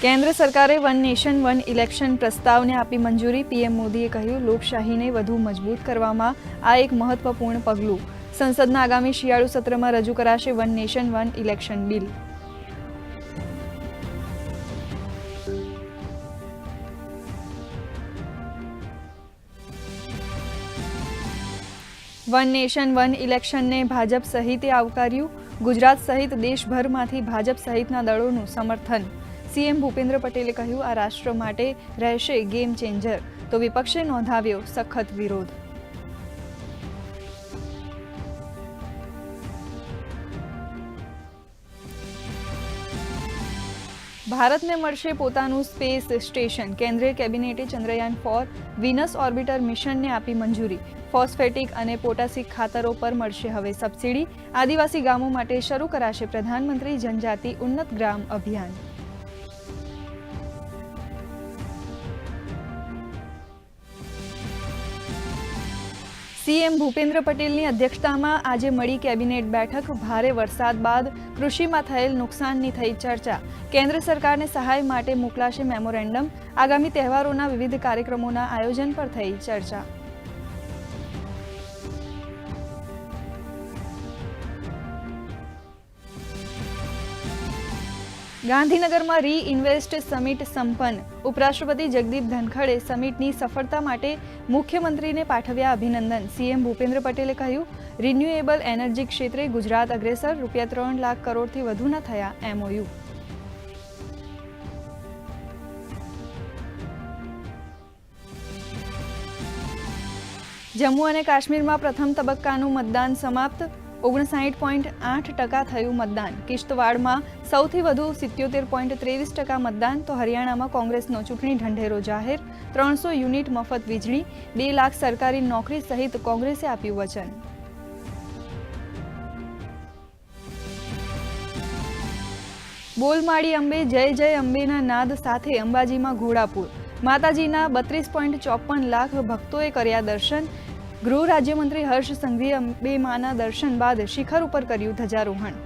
કેન્દ્ર સરકારે one nation one election પ્રસ્તાવને આપી મંજૂરી. પીએમ મોદીએ કહ્યું, લોકશાહીને વધુ મજબૂત કરવામાં આ એક મહત્વપૂર્ણ પગલું. સંસદના આગામી શિયાળુ સત્રમાં રજૂ કરાશે one nation one election bill. One nation one ઇલેક્શનને ભાજપ સહિતે આવકાર્યું. ગુજરાત સહિત દેશભરમાંથી ભાજપ સહિતના દળોનું સમર્થન. સીએમ ભૂપેન્દ્ર પટેલે કહ્યું, આ રાષ્ટ્ર માટે રહેશે ગેમ ચેન્જર, તો વિપક્ષે નોંધાવ્યો સખત વિરોધ. ભારતને મળશે પોતાનું સ્પેસ સ્ટેશન. કેન્દ્રીય કેબિનેટે ચંદ્રયાન-4 વિનસ ઓર્બિટર મિશનને આપી મંજૂરી. ફોસ્ફેટિક અને પોટાસિક ખાતરો પર મળશે હવે સબસિડી. આદિવાસી ગામો માટે શરૂ કરાશે પ્રધાનમંત્રી જનજાતિ ઉન્નત ગ્રામ અભિયાન. સીએમ ભૂપેન્દ્ર પટેલની અધ્યક્ષતામાં આજે મળી કેબિનેટ બેઠક. ભારે વરસાદ બાદ કૃષિમાં થયેલ નુકસાનની થઈ ચર્ચા. કેન્દ્ર સરકારને સહાય માટે મોકલાશે મેમોરેન્ડમ. આગામી તહેવારોના વિવિધ કાર્યક્રમોના આયોજન પર થઈ ચર્ચા. ગાંધીનગરમાં રી-ઇન્વેસ્ટ સમિટ સંપન્ન. ઉપરાષ્ટ્રપતિ જગદીપ ધનખડે સમિટની સફળતા માટે મુખ્યમંત્રીને પાઠવ્યા અભિનંદન. સીએમ ભૂપેન્દ્ર પટેલે કહ્યું, રિન્યુએબલ એનર્જી ક્ષેત્રે ગુજરાત અગ્રેસર. ₹3 લાખ કરોડથી વધુના થયા MOU. જમ્મુ અને કાશ્મીરમાં પ્રથમ તબક્કાનું મતદાન સમાપ્ત. 59.8% થયું મતદાન. કિશ્તવાડમાં સૌથી વધુ 77.23% મતદાન. તો હરિયાણામાં કોંગ્રેસનો ચૂંટણી ઢંઢેરો જાહેર. 300 યુનિટ મફત વીજળી, 2 લાખ સરકારી નોકરી સહિત કોંગ્રેસે આપ્યું વચન. બોલમાળી અંબે જય જય અંબેના નાદ સાથે અંબાજીમાં ઘોડાપુર. માતાજીના 32.54 લાખ ભક્તોએ કર્યા દર્શન. ગૃહ રાજ્યમંત્રી હર્ષ સંઘવીએ અંબેમાના દર્શન બાદ શિખર ઉપર કર્યું ધ્વજારોહણ.